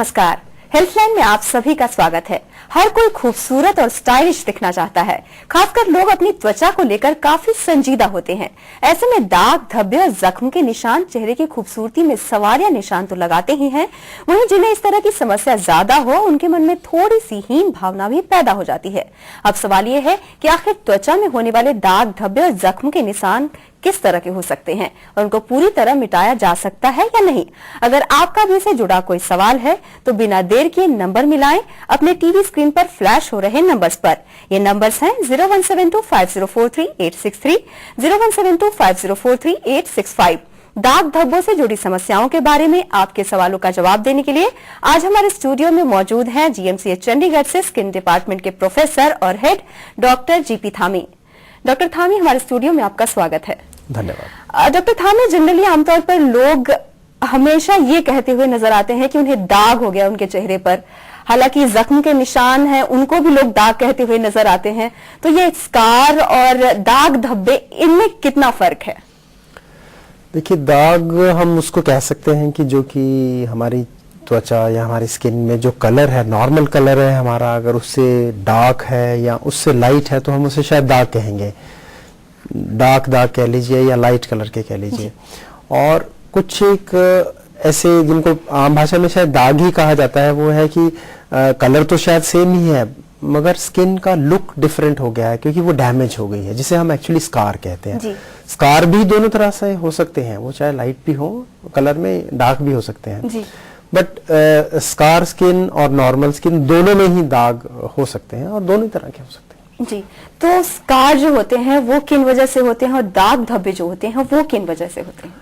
नमस्कार। हेल्थलाइन में आप सभी का स्वागत है। हर कोई खूबसूरत और स्टाइलिश दिखना चाहता है। खासकर लोग अपनी त्वचा को लेकर काफी संजीदा होते हैं। ऐसे में दाग, धब्बे और जख्म के निशान चेहरे की खूबसूरती में सवार या निशान तो लगाते ही हैं, वहीं जिन्हें इस तरह की समस्या ज्यादा हो उनके मन में थोड़ी सी हीन भावना भी पैदा हो जाती है। अब सवाल ये है कि आखिर त्वचा में होने वाले दाग, धब्बे और जख्म के निशान किस तरह के हो सकते हैं और उनको पूरी तरह मिटाया जा सकता है या नहीं। अगर आपका भी इससे जुड़ा कोई सवाल है तो बिना देर किए नंबर मिलाएं अपने टीवी स्क्रीन पर फ्लैश हो रहे नंबर्स पर। ये नंबर्स हैं 01725043863, 01725043865। दाग धब्बों से जुड़ी समस्याओं के बारे में आपके सवालों का जवाब देने के लिए आज हमारे स्टूडियो में मौजूद हैं जीएमसीएच चंडीगढ़ से स्किन डिपार्टमेंट के प्रोफेसर और हेड डॉक्टर जीपी थामी। डॉक्टर थामी, हमारे स्टूडियो में आपका स्वागत है। धन्यवाद। डॉक्टर थामी, जनरली आमतौर पर लोग हमेशा ये कहते हुए नजर आते हैं कि उन्हें दाग हो गया उनके चेहरे पर। हालांकि जख्म के निशान हैं, उनको भी लोग दाग कहते हुए नजर आते हैं। तो ये स्कार और दाग धब्बे, इनमें कितना फर्क है? देखिए, दाग हम उसको कह सकते हैं कि जो कि हमारी त्वचा या हमारी स्किन में जो कलर है, नॉर्मल कलर है हमारा, अगर उससे डार्क है या उससे लाइट है तो हम उसे शायद दाग कहेंगे। डार्क दाग कह लीजिए या लाइट कलर के कह लीजिए। और कुछ एक ऐसे जिनको आम भाषा में शायद दाग ही कहा जाता है, वो है कि कलर तो शायद सेम ही है मगर स्किन का लुक डिफरेंट हो गया है क्योंकि वो डैमेज हो गई है, जिसे हम एक्चुअली स्कार कहते हैं। स्कार भी दोनों तरह से हो सकते हैं, वो चाहे लाइट भी हो कलर में, डार्क भी हो सकते हैं। बट स्कार स्किन और नॉर्मल स्किन दोनों में ही दाग हो सकते हैं और दोनों तरह के हो सकते हैं। जी, तो स्कार जो होते हैं वो किन वजह से होते हैं और दाग धब्बे जो होते हैं वो किन वजह से होते हैं?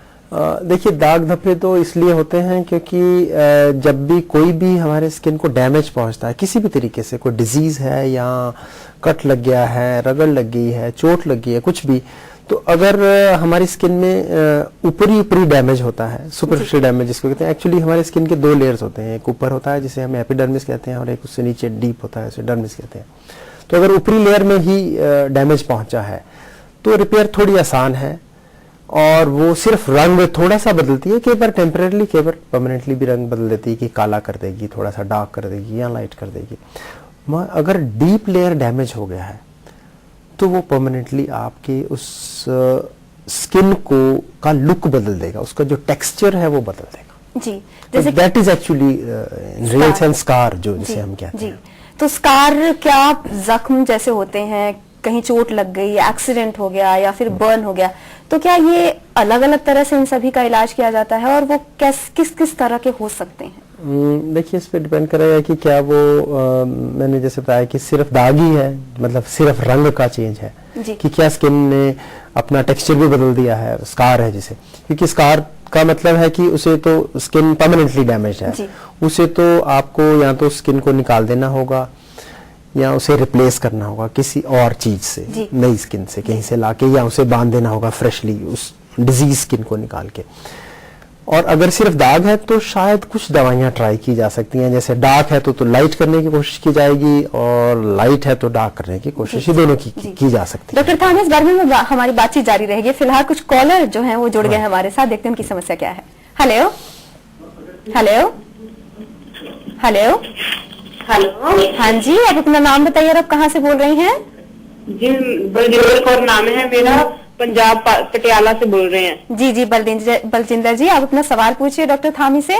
देखिए, दाग धब्बे तो इसलिए होते हैं क्योंकि जब भी कोई भी हमारे स्किन को डैमेज पहुंचता है किसी भी तरीके से, कोई डिजीज है या कट लग गया है, रगड़ लग गई है, चोट लग गई है, कुछ भी, तो अगर हमारी स्किन में ऊपरी डैमेज होता है, सुपरफिशियल डैमेज जिसको कहते हैं। एक्चुअली हमारे स्किन के दो लेयर्स होते हैं, एक ऊपर होता है जिसे हम एपिडर्मिस कहते हैं और एक उससे नीचे डीप होता है, उसे डर्मिस कहते हैं। तो अगर ऊपरी लेयर में ही डैमेज पहुंचा है तो रिपेयर थोड़ी आसान है और वो सिर्फ रंग थोड़ा सा बदलती है, कई बार टेम्परेली, कई बार परमानेंटली भी रंग बदल देती है कि काला कर देगी, थोड़ा सा डार्क कर देगी या लाइट कर देगी। अगर डीप लेयर डैमेज हो गया है तो वो परमानेंटली आपके उस स्किन को का लुक बदल देगा, उसका जो टेक्सचर है वो बदल देगा। जी, जैसे that is actually real sense scar जो जिसे हम कहते हैं। तो स्कार क्या जख्म जैसे होते हैं, कहीं चोट लग गई, एक्सीडेंट हो गया या फिर बर्न हो गया, तो क्या ये अलग अलग तरह से इन सभी का इलाज किया जाता है और वो किस किस तरह के हो सकते हैं? देखिए, इस पे डिपेंड करेगा कि क्या वो मैंने जैसे बताया कि सिर्फ दाग ही है, मतलब सिर्फ रंग का चेंज है, कि क्या स्किन ने अपना टेक्सचर भी बदल दिया है, स्कार है जिसे, क्योंकि स्कार का मतलब है कि उसे तो स्किन परमानेंटली डैमेज है, उसे तो आपको या तो स्किन को निकाल देना होगा या उसे रिप्लेस करना होगा किसी और चीज से, नई स्किन से कहीं से लाके, या उसे बांध देना होगा फ्रेशली उस डिजीज स्किन को निकाल के। और अगर सिर्फ दाग है तो शायद कुछ दवाइयां ट्राई की जा सकती हैं, जैसे डार्क है तो लाइट करने की कोशिश की जाएगी और लाइट है तो डार्क करने की कोशिश, ही दोनों की जा सकती है। डॉक्टर थामी, इस बारे में हमारी बातचीत जारी रहेगी। फिलहाल कुछ कॉलर जो हैं वो जुड़ गए हैं हमारे साथ, देखते हैं उनकी समस्या क्या है। हेलो हेलो हेलो हेलो, हाँ जी, आप अपना नाम बताइए और आप कहाँ से बोल रही हैं? जी, बलजिंदर कौर नाम है मेरा, पंजाब पटियाला से बोल रहे हैं। जी जी, बलजिंदर जी, आप अपना सवाल पूछिए डॉक्टर थामी से।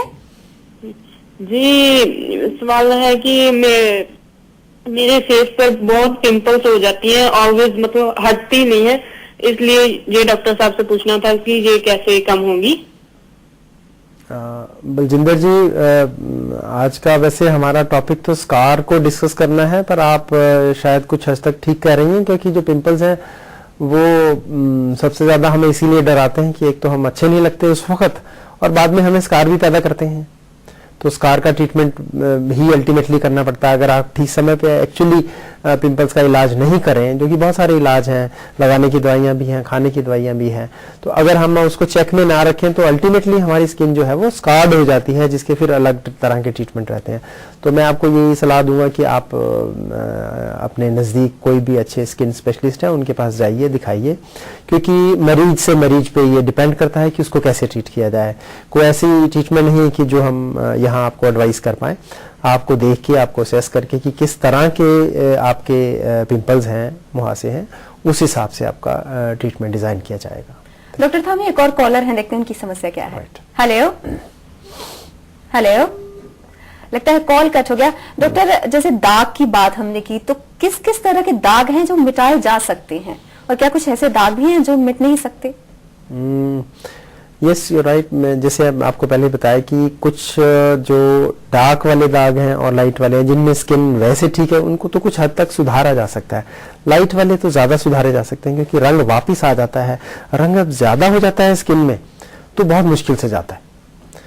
जी, सवाल है कि मेरे फेस पर बहुत पिंपल्स हो जाती हैं, ऑलवेज, मतलब हटती नहीं है, इसलिए ये डॉक्टर साहब से पूछना था कि ये कैसे कम होगी। बलजिंदर जी, आज का वैसे हमारा टॉपिक तो स्कार को डिस्कस करना है, पर आप शायद कुछ हद तक ठीक कह रही हैं, क्योंकि जो पिंपल्स हैं वो सबसे ज्यादा हमें इसीलिए डराते हैं कि एक तो हम अच्छे नहीं लगते उस वक्त और बाद में हमें स्कार भी पैदा करते हैं। तो स्कार का ट्रीटमेंट ही अल्टीमेटली करना पड़ता है अगर आप ठीक समय पे एक्चुअली पिंपल्स का इलाज नहीं करें, जो कि बहुत सारे इलाज हैं, लगाने की दवाइयां भी हैं, खाने की दवाइयां भी हैं। तो अगर हम उसको चेक में ना रखें तो अल्टीमेटली हमारी स्किन जो है वो स्कार्ड हो जाती है, जिसके फिर अलग तरह के ट्रीटमेंट रहते हैं। तो मैं आपको यही सलाह दूंगा कि आप अपने नज़दीक कोई भी अच्छे स्किन स्पेशलिस्ट है उनके पास जाइए, दिखाइए, क्योंकि मरीज से मरीज पे ये डिपेंड करता है कि उसको कैसे ट्रीट किया जाए। कोई ऐसी ट्रीटमेंट नहीं है कि जो हम यहाँ आपको एडवाइस कर पाए, आपको देख के, आपको असेस करके कि किस तरह के आपके पिंपल्स हैं, मुहासे हैं, उस हिसाब से आपका ट्रीटमेंट डिजाइन किया जाएगा। डॉक्टर थामी, एक और कॉलर है, देखते हैं उनकी समस्या क्या है। Right. हेलो हेलो, लगता है कॉल कट हो गया। डॉक्टर, जैसे दाग की बात हमने की, तो किस किस तरह के दाग हैं जो मिटाए जा सकते हैं, और क्या कुछ ऐसे दाग भी हैं जो मिट नहीं सकते? Yes, you right. मैं जैसे आपको पहले बताया कि कुछ जो डार्क वाले दाग हैं और लाइट वाले हैं, जिनमें स्किन वैसे ठीक है, उनको तो कुछ हद तक सुधारा जा सकता है। लाइट वाले तो ज्यादा सुधारे जा सकते हैं, क्योंकि रंग वापिस आ जाता है। रंग अब ज्यादा हो जाता है स्किन में तो बहुत मुश्किल से जाता है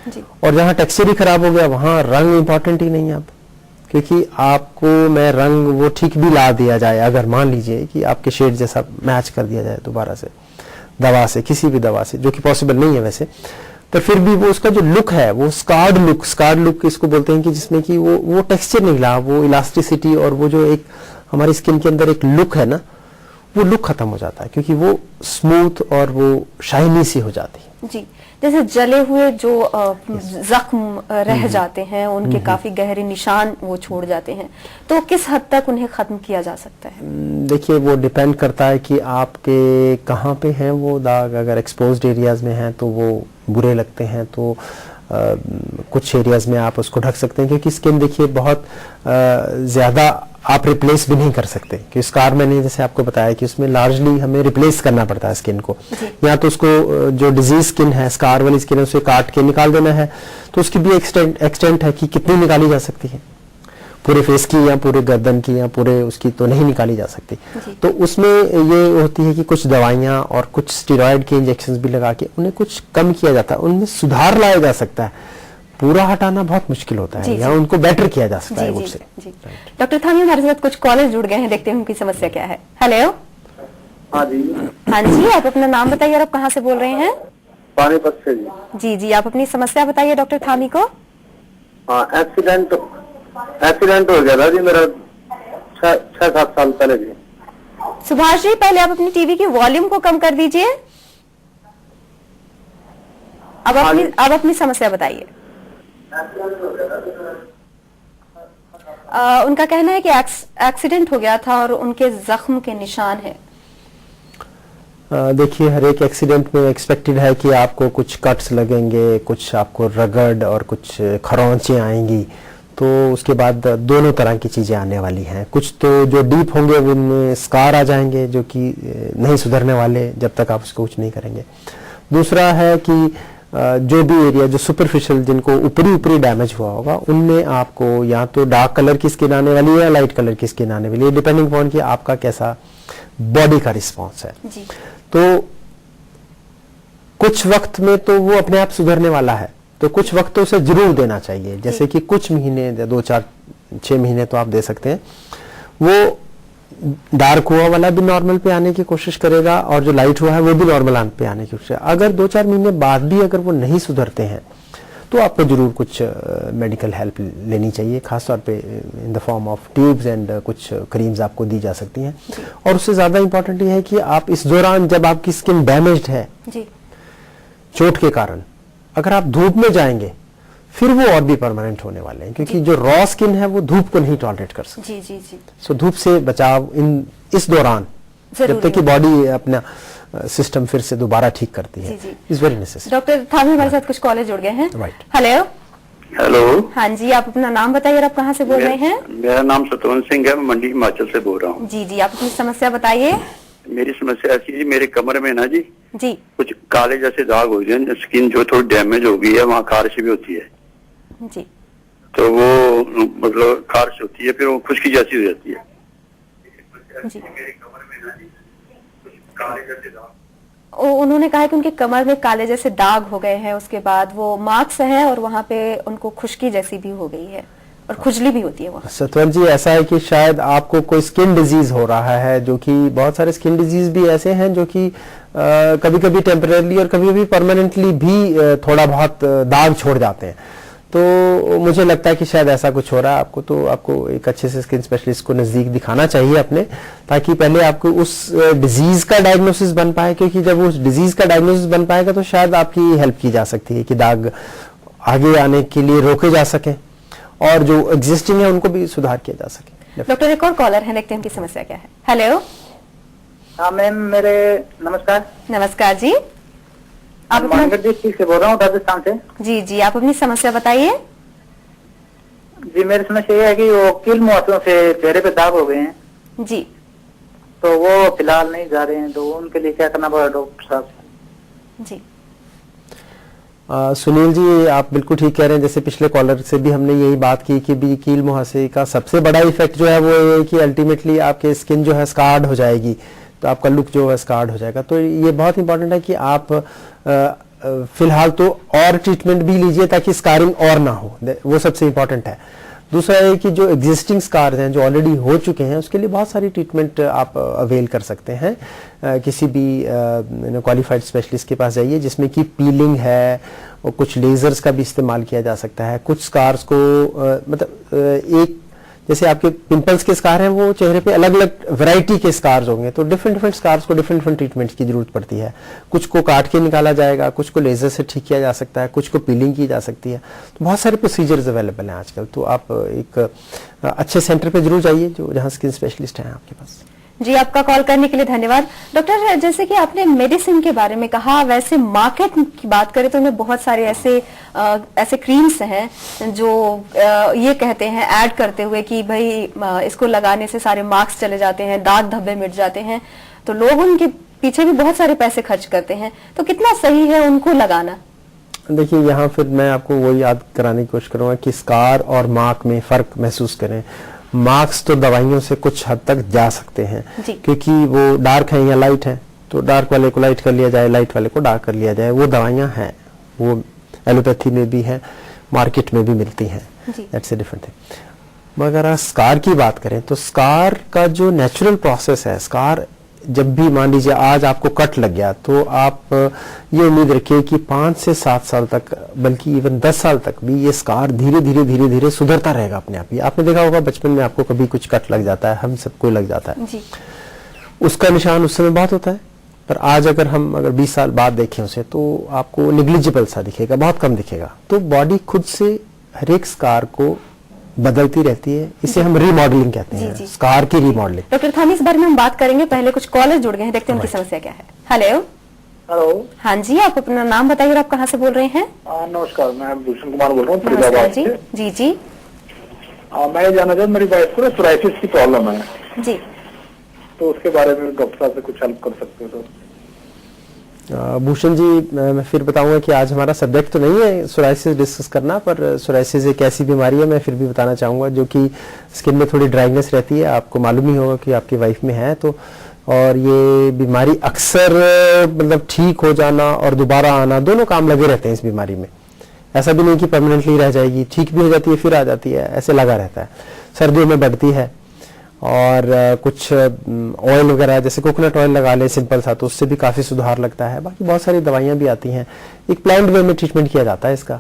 जी। और जहाँ टेक्सचर ही खराब हो गया, वहां रंग इंपॉर्टेंट ही नहीं है अब। क्योंकि आपको मैं रंग वो ठीक भी ला दिया जाए, अगर मान लीजिए कि आपके शेड जैसा मैच कर दिया जाए दोबारा से दवा से, किसी भी दवा से, जो कि पॉसिबल नहीं है वैसे, पर फिर भी वो उसका जो लुक है, वो स्कार्ड लुक इसको बोलते हैं, कि जिसमें कि वो टेक्सचर नहीं रहा, वो इलास्टिसिटी और वो जो एक हमारी स्किन के अंदर एक लुक है ना, वो लुक खत्म हो जाता है, क्योंकि वो स्मूथ और वो शाइनी सी हो जाती है। जी, जैसे जले हुए जो जख्म रह जाते हैं, उनके काफी गहरे निशान वो छोड़ जाते हैं, तो किस हद तक उन्हें खत्म किया जा सकता है? देखिए, वो डिपेंड करता है कि आपके कहाँ पे हैं वो दाग। अगर एक्सपोज्ड एरियाज में हैं तो वो बुरे लगते हैं, तो कुछ एरियाज में आप उसको ढक सकते हैं, क्योंकि स्किन देखिए बहुत ज्यादा आप रिप्लेस भी नहीं कर सकते। कि स्कार मैंने जैसे आपको बताया कि उसमें लार्जली हमें रिप्लेस करना पड़ता है स्किन को, या तो उसको जो डिजीज स्किन है, स्कार वाली स्किन है, उसे काट के निकाल देना है, तो उसकी भी एक्सटेंट है कि कितनी निकाली जा सकती है, पूरे फेस की या पूरे गर्दन की या पूरे उसकी तो नहीं निकाली जा सकती। तो उसमें ये होती है कि कुछ दवाइयां और कुछ स्टेरॉइड के इंजेक्शंस भी लगा के उन्हें कुछ कम किया जाता है, उनमें सुधार लाया जा सकता है। पूरा हटाना बहुत मुश्किल होता है, या उनको बेटर किया जा सकता है उससे। डॉक्टर थामी, हमारे साथ कुछ कॉलर जुड़ गए हैं, देखते हैं उनकी समस्या क्या है। हेलो। हाँ जी। हाँ जी, आप अपना नाम बताइए और आप कहाँ से बोल रहे हैं? पानीपत से जी। जी जी, आप अपनी समस्या बताइए डॉक्टर थामी को। हाँ, एक्सीडेंट हो गया था जी मेरा 6-7 साल पहले जी। सुभाष जी, पहले आप अपनी टीवी की वॉल्यूम को कम कर दीजिए। अब अपनी समस्या बताइए। उनका कहना है कि एक्सीडेंट हो गया था और उनके जख्म के निशान है। देखिए, हर एक एक्सीडेंट में एक्सपेक्टेड है कि आपको कुछ कट्स लगेंगे, कुछ आपको रगड़ और कुछ खरोंचें आएंगी, तो उसके बाद दोनों तरह की चीजें आने वाली हैं। कुछ तो जो डीप होंगे उनमें स्कार आ जाएंगे, जो कि नहीं सुधरने वाले जब तक आप उसको कुछ नहीं करेंगे। दूसरा है कि जो भी एरिया जो सुपरफिशियल, जिनको ऊपरी डैमेज हुआ होगा, उनमें आपको या तो डार्क कलर की स्किन आने वाली है या लाइट कलर की स्किन आने वाली है, डिपेंडिंग अपॉन कि आपका कैसा बॉडी का रिस्पॉन्स है जी। तो कुछ वक्त में तो वो अपने आप सुधरने वाला है, तो कुछ वक्त तो उसे जरूर देना चाहिए। जैसे कि कुछ महीने, 2-4-6 महीने तो आप दे सकते हैं। वो डार्क हुआ वाला भी नॉर्मल पे आने की कोशिश करेगा और जो लाइट हुआ है वो भी नॉर्मल पे आने की कोशिश। अगर 2-4 महीने बाद भी अगर वो नहीं सुधरते हैं तो आपको जरूर कुछ मेडिकल हेल्प लेनी चाहिए, खासतौर पे in the form of tubes and कुछ क्रीम्स आपको दी जा सकती हैं। और उससे ज्यादा इंपॉर्टेंट ये है कि आप इस दौरान, जब आपकी स्किन डैमेज्ड है चोट के कारण, अगर आप धूप में जाएंगे फिर वो और भी परमानेंट होने वाले हैं, क्योंकि जो रॉ स्किन है वो धूप को नहीं टॉलरेट कर सकती। जी। सो धूप से बचाव इस दौरान, जब तक कि बॉडी अपना सिस्टम फिर से दोबारा ठीक करती है, इज वेरी नेसेसरी। डॉक्टर थामी, हमारे साथ कुछ कॉलेज जुड़ गए हैं। राइट। हेलो। हाँ जी, आप अपना नाम बताइए और आप कहाँ से बोल रहे हैं? मेरा नाम सतवंत सिंह है, मैं मंडी हिमाचल से बोल रहा हूँ। जी, आप अपनी समस्या बताइए। मेरी समस्या ऐसी जी, मेरे कमर में ना जी कुछ काले जैसे दाग हो गए, स्किन जो थोड़ी डैमेज हो गई है, वहाँ खारिश भी होती है जी। तो वो मतलब खारिश होती है, फिर वो खुश्की जैसी हो जाती है जी। मेरे कमर में ना जी कुछ काले जैसे दाग। उन्होंने कहा कि उनके कमर में काले जैसे दाग हो गए हैं, उसके बाद वो मार्क्स है और वहाँ पे उनको खुश्की जैसी भी हो गई है और खुजली भी होती है वहाँ। सतवंत जी, ऐसा है कि शायद आपको कोई स्किन डिजीज हो रहा है, जो कि बहुत सारे स्किन डिजीज भी ऐसे हैं जो कि कभी कभी टेम्परेरी और कभी कभी परमानेंटली भी थोड़ा बहुत दाग छोड़ जाते हैं। तो मुझे लगता है कि शायद ऐसा कुछ हो रहा है आपको, तो आपको एक अच्छे से स्किन स्पेशलिस्ट को नजदीक दिखाना चाहिए अपने, ताकि पहले आपको उस डिजीज का डायग्नोसिस बन पाए, क्योंकि जब उस डिजीज का डायग्नोसिस बन पाएगा तो शायद आपकी हेल्प की जा सकती है कि दाग आगे आने के लिए रोके जा सकें और जो एग्जिस्टिंग है उनको भी सुधार किया जा सके। डॉक्टर एक और कॉलर है, देखते हैं उनकी समस्या क्या है। हेलो। हाँ मैम, मेरे नमस्कार। नमस्कार जी, आप डिस्ट्रिक्ट से बोल रहा हूँ, राजस्थान से। जी जी, आप अपनी समस्या बताइए। जी मेरी समस्या ये है कि वो कील मुहासों से चेहरे पे दाग हो गए हैं जी, तो वो फिलहाल नहीं जा रहे हैं, तो उनके लिए क्या करना पड़ेगा डॉक्टर साहब से? जी सुनील जी, आप बिल्कुल ठीक कह रहे हैं। जैसे पिछले कॉलर से भी हमने यही बात की कि भी कील मुहासे का सबसे बड़ा इफेक्ट जो है वो ये है कि अल्टीमेटली आपके स्किन जो है स्कार्ड हो जाएगी, तो आपका लुक जो है स्कार्ड हो जाएगा। तो ये बहुत इंपॉर्टेंट है कि आप फिलहाल तो और ट्रीटमेंट भी लीजिए ताकि स्कारिंग और ना हो, वो सबसे इंपॉर्टेंट है। दूसरा है कि जो एग्जिस्टिंग स्कार्स हैं जो ऑलरेडी हो चुके हैं उसके लिए बहुत सारी ट्रीटमेंट आप अवेल कर सकते हैं। किसी भी क्वालिफाइड स्पेशलिस्ट के पास जाइए जिसमें कि पीलिंग है और कुछ लेजर्स का भी इस्तेमाल किया जा सकता है। कुछ स्कार्स को एक जैसे आपके पिंपल्स के स्कार हैं वो चेहरे पे अलग अलग वैरायटी के स्कार्स होंगे, तो डिफरेंट डिफरेंट स्कार्स को डिफरेंट डिफरेंट ट्रीटमेंट की जरूरत पड़ती है। कुछ को काट के निकाला जाएगा, कुछ को लेजर से ठीक किया जा सकता है, कुछ को पीलिंग की जा सकती है। तो बहुत सारे प्रोसीजर्स अवेलेबल हैं आजकल। तो आप एक अच्छे सेंटर पे जरूर जाइए जो जहाँ स्किन स्पेशलिस्ट हैं आपके पास। जी, आपका कॉल करने के लिए धन्यवाद। डॉक्टर, जैसे कि आपने मेडिसिन के बारे में कहा, वैसे मार्केट की बात करें तो उनमें बहुत सारे ऐसे क्रीम्स हैं जो ये कहते हैं ऐड करते हुए कि भाई इसको लगाने से सारे मार्क्स चले जाते हैं, दाग धब्बे मिट जाते हैं, तो लोग उनके पीछे भी बहुत सारे पैसे खर्च करते हैं। तो कितना सही है उनको लगाना? देखिए, यहाँ फिर मैं आपको वो याद कराने की कोशिश करूंगा कि स्कार और मार्क में फर्क महसूस करें। मार्क्स तो दवाइयों से कुछ हद तक जा सकते हैं क्योंकि वो डार्क है या लाइट है, तो डार्क वाले को लाइट कर लिया जाए, लाइट वाले को डार्क कर लिया जाए, वो दवाइयां हैं, वो एलोपैथी में भी है, मार्केट में भी मिलती हैं। That's a different thing. मगर अगर स्कार की बात करें तो स्कार का जो नेचुरल प्रोसेस है, स्कार जब भी मान लीजिए आज आपको कट लग गया तो आप ये उम्मीद रखिए कि 5 से 7 साल तक, बल्कि इवन 10 साल तक भी ये स्कार धीरे धीरे सुधरता रहेगा अपने आप ही। आपने देखा होगा बचपन में आपको कभी कुछ कट लग जाता है, हम सबको लग जाता है जी। उसका निशान उस समय बहुत होता है, पर आज अगर 20 साल बाद देखें उसे तो आपको निग्लिजिबल सा दिखेगा, बहुत कम दिखेगा। तो बॉडी खुद से हर एक स्कार को बदलती रहती है, इसे हम रीमॉडलिंग कहते हैं, स्कार की रीमॉडलिंग। डॉक्टर थामी, इस बारे में हम बात करेंगे, पहले कुछ कॉलर जुड़ गए हैं, देखते हैं उनकी समस्या क्या है। हेलो। हेलो। हाँ जी, आप अपना नाम बताइए और आप कहाँ से बोल रहे हैं? नमस्कार, मैं भूषण कुमार बोल रहा हूँ। नमस्कार जी। जी जी, मैं जानना चाहता हूँ, मेरी वाइफ को सोराइसिस की प्रॉब्लम है जी, तो उसके बारे में डॉक्टर साहब से कुछ हेल्प कर सकते हो तो? भूषण जी, मैं फिर बताऊंगा कि आज हमारा सब्जेक्ट तो नहीं है सोराइसिस डिस्कस करना, पर सोराइसिस एक ऐसी बीमारी है, मैं फिर भी बताना चाहूंगा, जो कि स्किन में थोड़ी ड्राइनेस रहती है। आपको मालूम ही होगा कि आपकी वाइफ में है, तो और ये बीमारी अक्सर मतलब ठीक हो जाना और दोबारा आना दोनों काम लगे रहते हैं इस बीमारी में। ऐसा भी नहीं कि परमानेंटली रह जाएगी, ठीक भी हो जाती है फिर आ जाती है, ऐसे लगा रहता है। सर्दियों में बढ़ती है और कुछ ऑयल वगैरह जैसे कोकोनट ऑयल लगा ले सिंपल सा, तो उससे भी काफ़ी सुधार लगता है। बाकी बहुत सारी दवाइयाँ भी आती हैं, एक प्लान्ड वे में ट्रीटमेंट किया जाता है इसका,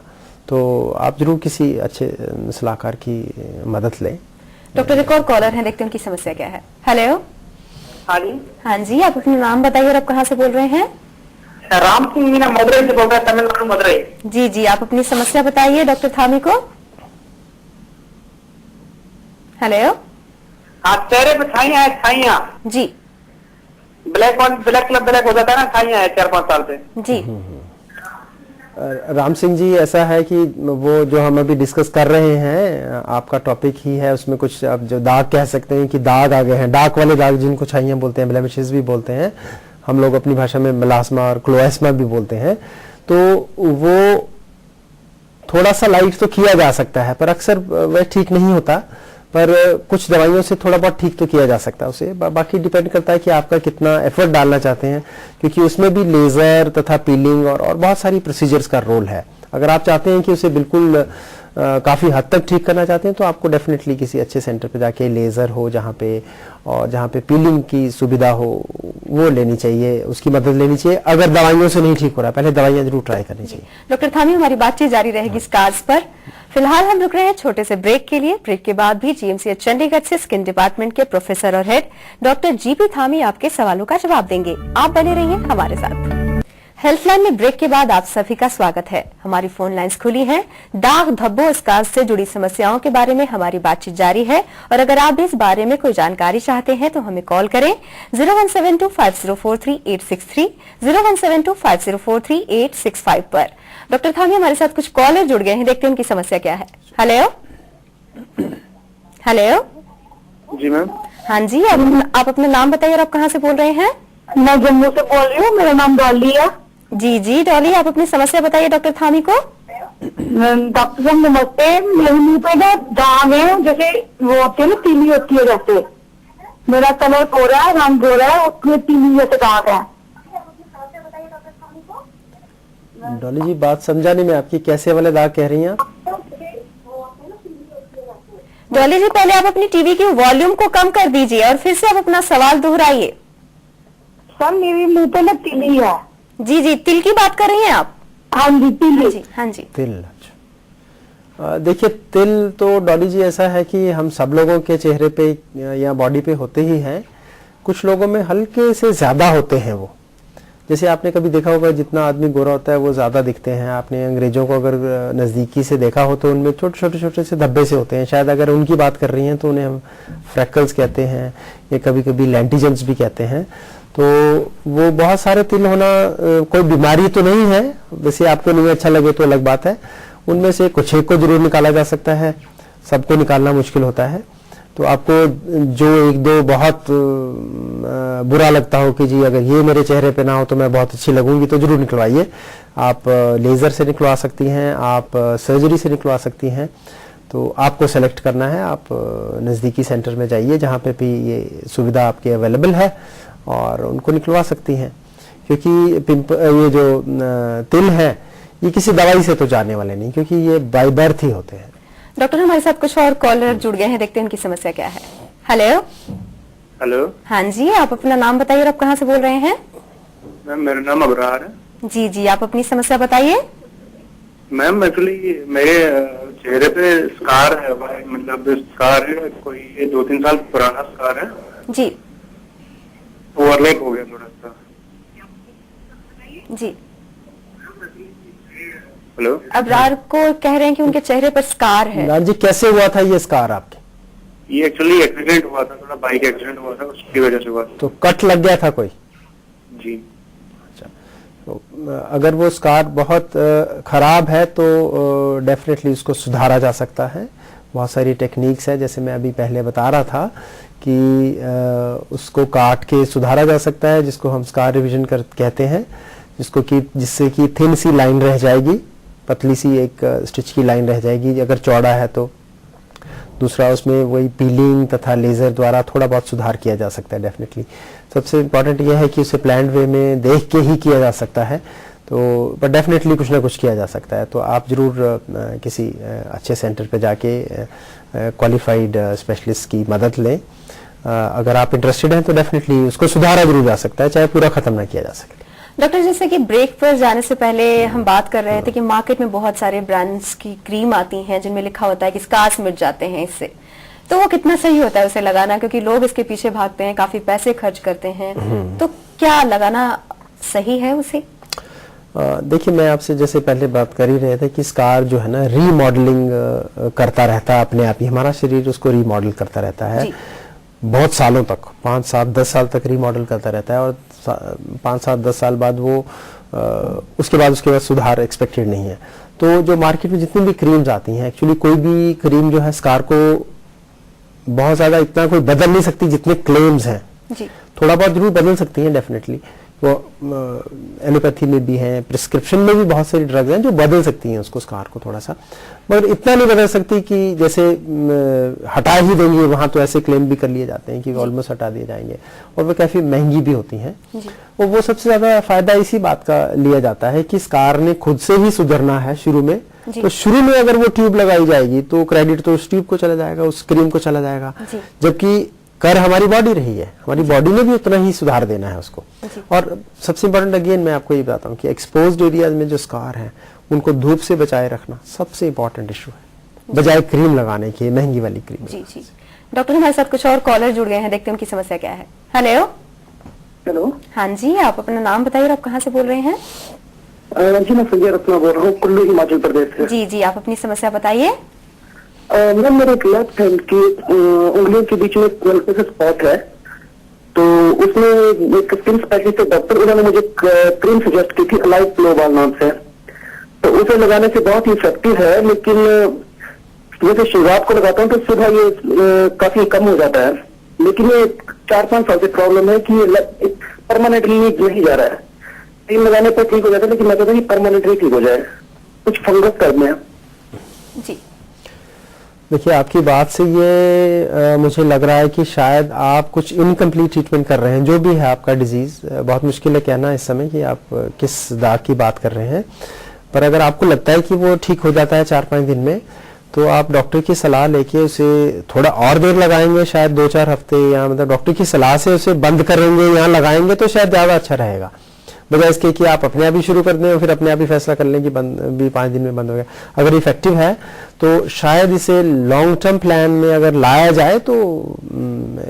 तो आप जरूर किसी अच्छे सलाहकार की मदद लें। डॉक्टर एक और कॉलर है, देखते हैं उनकी समस्या क्या है। हेलो। हाँ जी। हाँ जी, आप अपना नाम बताइए और आप कहाँ से बोल रहे हैं? राम सिंह मीना मदुरई से बोल रहा है, तमिलनाडु मदुरई। जी जी, आप अपनी समस्या बताइए डॉक्टर थामी को। हेलो। हाँ, चेहरे पे छाइयाँ है, छाइयाँ जी, ब्लैक हो जाता है ना, छाइयाँ है 4-5 साल से जी। राम सिंह जी, ऐसा है कि वो जो हम अभी डिस्कस कर रहे हैं आपका टॉपिक ही है, उसमें कुछ अब जो दाग कह सकते हैं कि दाग आ गए हैं, डार्क वाले दाग जिनको छाइयाँ बोलते हैं, ब्लेमिशेस भी बोलते हैं, हम लोग अपनी भाषा में मेलास्मा और क्लोएस्मा भी बोलते हैं, तो वो थोड़ा सा लाइट तो किया जा सकता है, पर अक्सर वह ठीक नहीं होता, पर कुछ दवाइयों से थोड़ा बहुत ठीक तो किया जा सकता है उसे। बाकी डिपेंड करता है कि आपका कितना एफर्ट डालना चाहते हैं, क्योंकि उसमें भी लेजर तथा पीलिंग और बहुत सारी प्रोसीजर्स का रोल है। अगर आप चाहते हैं कि उसे बिल्कुल काफ़ी हद तक ठीक करना चाहते हैं तो आपको डेफिनेटली किसी अच्छे सेंटर पे जाके लेज़र हो जहाँ पे पीलिंग की सुविधा हो वो लेनी चाहिए, उसकी मदद लेनी चाहिए। अगर दवाइयों से नहीं ठीक हो रहा है, पहले दवाइयाँ जरूर ट्राई करनी चाहिए। डॉक्टर थामी, हमारी बातचीत जारी रहेगी स्कार्स पर। फिलहाल हम रुक रहे हैं छोटे से ब्रेक के लिए। ब्रेक के बाद भी जीएमसीएच चंडीगढ़ से स्किन डिपार्टमेंट के प्रोफेसर और हेड डॉक्टर जीपी थामी आपके सवालों का जवाब देंगे। आप बने रहिए हमारे साथ। हेल्पलाइन में ब्रेक के बाद आप सभी का स्वागत है। हमारी फोन लाइंस खुली हैं। दाग धब्बों स्कार्स से जुड़ी समस्याओं के बारे में हमारी बातचीत जारी है और अगर आप भी इस बारे में कोई जानकारी चाहते हैं तो हमें कॉल करें 01725043863 01725043865 पर। डॉक्टर थामी हमारे साथ कुछ कॉलर जुड़ गए हैं, देखते हैं उनकी समस्या क्या है। हेलो हेलो जी मैम। हाँ जी, आप अपना नाम बताइए और आप कहाँ से बोल रहे हैं? मैं जम्मू से बोल रही हूँ, मेरा नाम डॉली है। जी जी डॉली, आप अपनी समस्या बताइए डॉक्टर थामी को। डॉक्टर साहब नमस्ते। मेरे मुंह पे ना दाग है, जैसे वो होती है ना, पीली होती है जैसे। मेरा कलर गोरा है, रंग गोरा है, उसमें पीली जैसे दाग है। डॉली जी बात समझा नहीं मैं आपकी, कैसे वाले दाग कह रही हैं आप? डॉली जी पहले आप अपनी टीवी की वॉल्यूम को कम कर दीजिए और फिर से आप अपना सवाल दोहराइए। सर मेरे मुंह पे ना तिली है। जी जी, तिल की बात कर रही हैं आप? हाँ जी तिली। हाँ जी हाँ जी। तिल, अच्छा। देखिए तिल तो डॉली जी ऐसा है कि हम सब लोगों के चेहरे पे या बॉडी पे होते ही हैं। कुछ लोगों में हल्के से ज्यादा होते हैं वो। जैसे आपने कभी देखा होगा जितना आदमी गोरा होता है वो ज्यादा दिखते हैं। आपने अंग्रेजों को अगर नजदीकी से देखा हो तो उनमें छोटे छोटे से धब्बे से होते हैं। शायद अगर उनकी बात कर रही हैं तो उन्हें हम फ्रैकल्स कहते हैं या कभी कभी लेंटिजन्स भी कहते हैं। तो वो बहुत सारे तिल होना कोई बीमारी तो नहीं है, वैसे आपको नहीं अच्छा लगे तो अलग बात है। उनमें से कुछ एक को जरूर निकाला जा सकता है, सबको निकालना मुश्किल होता है। तो आपको जो एक दो बहुत बुरा लगता हो कि जी अगर ये मेरे चेहरे पे ना हो तो मैं बहुत अच्छी लगूंगी, तो जरूर निकलवाइए। आप लेजर से निकलवा सकती हैं, आप सर्जरी से निकलवा सकती हैं। तो आपको सेलेक्ट करना है, आप नज़दीकी सेंटर में जाइए जहाँ पे भी ये सुविधा आपके अवेलेबल है और उनको निकलवा सकती हैं। क्योंकि ये जो तिल है ये किसी दवाई से तो जाने वाले नहीं, क्योंकि ये बाय बर्थ ही होते हैं। डॉक्टर हमारे साथ कुछ और कॉलर जुड़ गए हैं, देखते हैं उनकी समस्या क्या है। हेलो हेलो हाँ जी, आप अपना नाम बताइए और आप कहाँ से बोल रहे हैं? मैम मेरा नाम अबरार है। जी जी, आप अपनी समस्या बताइए। मैम एक्चुअली मेरे चेहरे पे स्कार है, मतलब स्कार है कोई, ये 2-3 साल पुराना स्कार है जी ओवरलैप हो गया थोड़ा सा। जी, हेलो अबरार को कह रहे हैं कि उनके चेहरे पर स्कार है। लाल जी कैसे हुआ था ये स्कार आपके? ये एक्चुअली एक्सीडेंट हुआ था, थोड़ा बाइक एक्सीडेंट हुआ था, उसकी वजह से हुआ था। तो कट लग गया था कोई? जी। अच्छा, तो अगर वो स्कार बहुत खराब है तो डेफिनेटली उसको सुधारा जा सकता है। बहुत सारी टेक्निक्स है, जैसे मैं अभी पहले बता रहा था कि उसको काट के सुधारा जा सकता है, जिसको हम स्कार रिविजन कहते हैं, जिससे कि थिन सी लाइन रह जाएगी, पतली सी एक स्टिच की लाइन रह जाएगी अगर चौड़ा है तो। दूसरा उसमें वही पीलिंग तथा लेजर द्वारा थोड़ा बहुत सुधार किया जा सकता है डेफिनेटली। सबसे इम्पोर्टेंट यह है कि उसे प्लान्ड वे में देख के ही किया जा सकता है, तो पर डेफिनेटली कुछ ना कुछ किया जा सकता है। तो आप जरूर किसी अच्छे सेंटर पे जाके क्वालिफाइड स्पेशलिस्ट की मदद लें। अगर आप इंटरेस्टेड हैं तो डेफिनेटली उसको सुधारा जरूर जा सकता है, चाहे पूरा खत्म ना किया जा सके। डॉक्टर जैसे कि ब्रेक पर जाने से पहले हम बात कर रहे थे कि मार्केट में बहुत सारे ब्रांड्स की क्रीम आती हैं जिनमें लिखा होता है कि स्कार्स मिट जाते हैं इससे, तो वो कितना सही होता है उसे लगाना? क्योंकि लोग इसके पीछे भागते हैं, काफी पैसे खर्च करते हैं, तो क्या लगाना सही है उसे? देखिए मैं आपसे जैसे पहले बात कर ही रहे थे कि स्कार जो है ना रीमॉडलिंग करता रहता है अपने आप ही, हमारा शरीर उसको रीमॉडल करता रहता है बहुत सालों तक, 5, 7, 10 साल तक रीमॉडल करता रहता है और 5, 7, 10 साल बाद वो उसके बाद सुधार एक्सपेक्टेड नहीं है। तो जो मार्केट में जितनी भी क्रीम्स आती हैं, एक्चुअली कोई भी क्रीम जो है स्कार को बहुत ज्यादा इतना कोई बदल नहीं सकती जितने क्लेम्स हैं। थोड़ा बहुत जरूर बदल सकती हैं डेफिनेटली, वो एलोपैथी में भी हैं, प्रिस्क्रिप्शन में भी बहुत सारी ड्रग्स हैं जो बदल सकती हैं उसको, स्कार को थोड़ा सा, मगर इतना नहीं बदल सकती कि जैसे हटा ही देंगे वहां, तो ऐसे क्लेम भी कर लिए जाते हैं कि ऑलमोस्ट हटा दिए जाएंगे, और वो काफी महंगी भी होती हैं। और वो सबसे ज्यादा फायदा इसी बात का लिया जाता है कि स्कार ने खुद से ही सुधरना है शुरू में, तो शुरू में अगर वो ट्यूब लगाई जाएगी तो क्रेडिट तो उस ट्यूब को चला जाएगा, उस क्रीम को चला जाएगा, जबकि कर हमारी बॉडी रही है, हमारी बॉडी ने भी उतना ही सुधार देना है उसको। और सबसे इंपॉर्टेंट अगेन मैं आपको ये बताता हूँ कि एक्सपोज्ड एरियाज में जो स्कार हैं उनको धूप से बचाए रखना सबसे इंपॉर्टेंट इशू है, बजाय क्रीम लगाने की, महंगी वाली क्रीम। जी जी डॉक्टर, हमारे साथ कुछ और कॉलर जुड़ गए हैं, देखते हैं उनकी समस्या क्या है। हेलो हेलो, हाँ जी, आप अपना नाम बताइए और आप कहाँ से बोल रहे हैं? जी मैं संजय रत्ना बोल रहा हूँ, कुल्लू हिमाचल प्रदेश से। जी जी, आप अपनी समस्या बताइए। मैम मेरे एक लेफ्ट हैंड की उंगलियों के बीच में हल्के से स्पॉट है, तो उसमें एक स्किन स्पेशलिस्ट डॉक्टर, उन्होंने मुझे क्रीम सजेस्ट की थी अलाइव ग्लोबल नाम से, तो उसे लगाने से बहुत ही इफेक्टिव है, लेकिन जैसे शुरुआत को लगाता हूँ तो सुबह ये काफी कम हो जाता है, लेकिन ये 4-5 साल से प्रॉब्लम है कि ये परमानेंटली नहीं जा रहा है। क्रीम लगाने पर ठीक हो जाता है, लेकिन मैं कहता हूँ परमानेंटली ठीक हो जाए, कुछ फंगस कर में। जी देखिए, आपकी बात से ये मुझे लग रहा है कि शायद आप कुछ इनकम्प्लीट ट्रीटमेंट कर रहे हैं। जो भी है आपका डिजीज, बहुत मुश्किल है कहना इस समय कि आप किस दाग की बात कर रहे हैं, पर अगर आपको लगता है कि वो ठीक हो जाता है 4-5 दिन में, तो आप डॉक्टर की सलाह लेके उसे थोड़ा और देर लगाएंगे, शायद 2-4 हफ्ते, या मतलब डॉक्टर की सलाह से उसे बंद करेंगे या लगाएंगे तो शायद ज्यादा अच्छा रहेगा, बजाय इसके कि आप अपने आप ही शुरू कर दें और फिर अपने आप ही फैसला कर लें कि बंद भी 5 दिन में बंद हो गया। अगर इफेक्टिव है तो शायद इसे लॉन्ग टर्म प्लान में अगर लाया जाए तो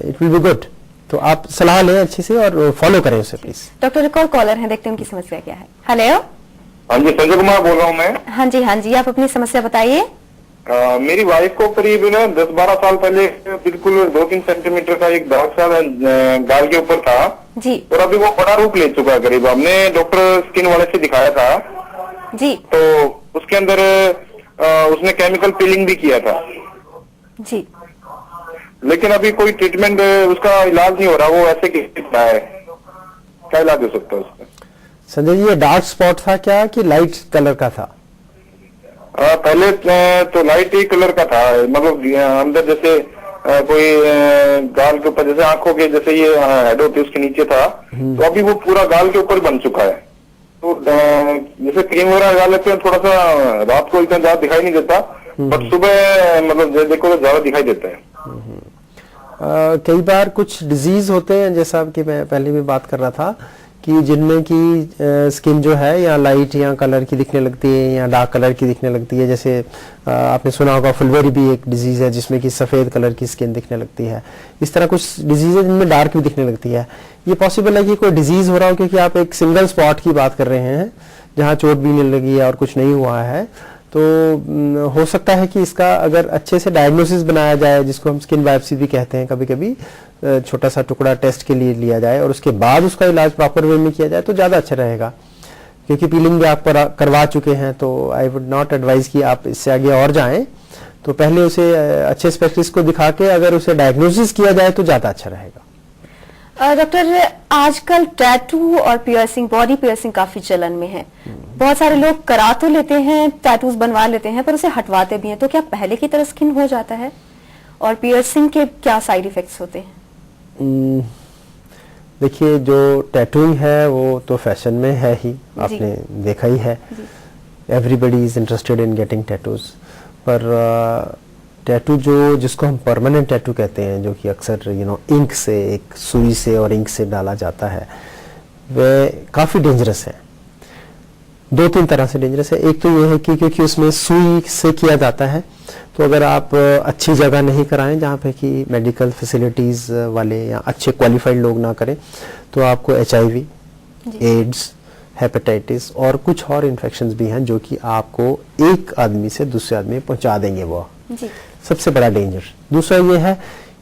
इट विल बी गुड। तो आप सलाह लें अच्छे से और फॉलो करें उसे प्लीज। डॉक्टर, एक और कॉलर है, देखते हैं उनकी समस्या क्या है। हेलो। हाँ जी, संजय कुमार बोल रहा हूँ मैं। हाँ जी, आप अपनी समस्या बताइए। मेरी वाइफ को करीब ना 10-12 साल पहले बिल्कुल 2-3 सेंटीमीटर का एक दाग सा गाल के ऊपर था जी, और अभी वो बड़ा रूप ले चुका है। करीब हमने डॉक्टर स्किन वाले से दिखाया था जी, तो उसके अंदर उसने केमिकल पीलिंग भी किया था जी, लेकिन अभी कोई ट्रीटमेंट उसका इलाज नहीं हो रहा, वो ऐसे कितना है, क्या इलाज हो सकता है उसका? संजय जी, ये डार्क स्पॉट था क्या कि लाइट कलर का था? पहले तो लाइट ही कलर का था, मतलब अंदर जैसे कोई गाल के ऊपर, जैसे आंखों के जैसे ये हेड होती है उसके नीचे था, तो अभी वो पूरा गाल के ऊपर बन चुका है। तो जैसे क्रीम वगैरह लगा लेते हैं, थोड़ा सा रात को इतना ज्यादा दिखाई नहीं देता, बट सुबह मतलब देखो तो ज्यादा दिखाई देता है। कई बार कुछ डिजीज होते हैं, जैसा कि मैं पहले भी बात कर रहा था, कि जिनमें की स्किन जो है या लाइट या कलर की दिखने लगती है या डार्क कलर की दिखने लगती है। जैसे आपने सुना होगा फुलवेरी भी एक डिजीज है जिसमें कि सफेद कलर की स्किन दिखने लगती है। इस तरह कुछ डिजीज है जिनमें डार्क भी दिखने लगती है। ये पॉसिबल है कि कोई डिजीज हो रहा हो, क्योंकि आप एक सिंगल स्पॉट की बात कर रहे हैं जहाँ चोट भी नहीं लगी है और कुछ नहीं हुआ है। तो हो सकता है कि इसका अगर अच्छे से डायग्नोसिस बनाया जाए, जिसको हम स्किन बायोप्सी भी कहते हैं, कभी कभी छोटा सा टुकड़ा टेस्ट के लिए लिया जाए और उसके बाद उसका इलाज प्रॉपर वे में किया जाए तो ज्यादा अच्छा रहेगा। क्योंकि पीलिंग भी आप करवा चुके हैं, तो आई वुड नॉट एडवाइज कि आप इससे आगे और जाएं। तो पहले उसे अच्छे स्पेशलिस्ट को दिखा के अगर उसे डायग्नोसिस किया जाए तो ज्यादा अच्छा रहेगा। डॉक्टर, आजकल टैटू और पियर्सिंग, बॉडी पियर्सिंग काफी चलन में है। बहुत सारे लोग करा तो लेते हैं, टैटूज बनवा लेते हैं, पर उसे हटवाते भी हैं। तो क्या पहले की तरह स्किन हो जाता है? और पियर्सिंग के क्या साइड इफेक्ट्स होते हैं? देखिए, जो टैटूइंग है वो तो फैशन में है ही, आपने देखा ही है। Everybody is interested in getting tattoos, पर टैटू जिसको हम परमानेंट टैटू कहते हैं, जो कि अक्सर इंक से, एक सुई से और इंक से डाला जाता है, वे काफी डेंजरस है। 2-3 तरह से डेंजरस है। एक तो ये है कि क्योंकि उसमें सुई से किया जाता है, तो अगर आप अच्छी जगह नहीं कराएं जहाँ पे कि मेडिकल फैसिलिटीज वाले या अच्छे क्वालिफाइड लोग ना करें, तो आपको HIV, एड्स, हेपेटाइटिस और कुछ और इन्फेक्शंस भी हैं जो कि आपको एक आदमी से दूसरे आदमी पहुंचा देंगे। वो सबसे बड़ा डेंजर। दूसरा ये है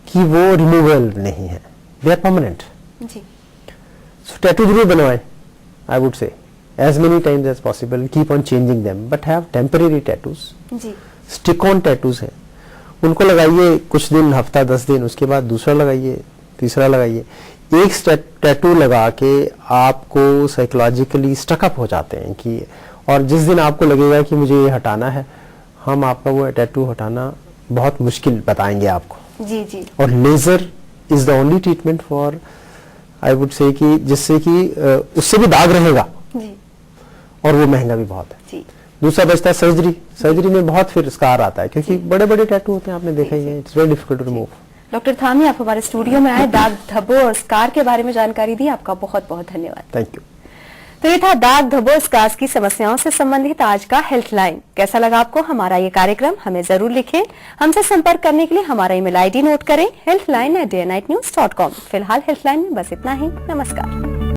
कि वो रिमूवेबल नहीं है, they are permanent. So tattoo जरूर बनवाएं, I would say as many times as possible, keep on changing them, but have temporary tattoos. Stick on tattoos हैं, उनको लगाइए कुछ दिन, हफ्ता 10 दिन, उसके बाद दूसरा लगाइए, तीसरा लगाइए। एक टैटू लगा के आपको साइकोलॉजिकली स्टकअप हो जाते हैं कि, और जिस दिन आपको लगेगा कि मुझे ये हटाना है, हम आपका वो टैटू हटाना बहुत मुश्किल बताएंगे आपको। जी जी। और laser is the only treatment for, I would say कि जिससे कि उससे भी दाग रहेगा जी, और वो महंगा भी बहुत है जी। दूसरा बचता है सर्जरी। सर्जरी में बहुत फिर स्कार आता है, क्योंकि बड़े बड़े टैटू होते हैं, आपने देखा ही है, it's very difficult to remove. Doctor Thami, आप हमारे स्टूडियो में आए, दाग धब्बों और स्कार के बारे में जानकारी दी, आपका बहुत बहुत धन्यवाद। Thank you. तो ये था दाग धब्बों स्कार्स की समस्याओं से संबंधित आज का हेल्थ लाइन। कैसा लगा आपको हमारा ये कार्यक्रम? हमें जरूर लिखें। हमसे संपर्क करने के लिए हमारा ईमेल ID नोट करें, healthline@dayandnightnews.com। फिलहाल हेल्थ लाइन में बस इतना ही। नमस्कार।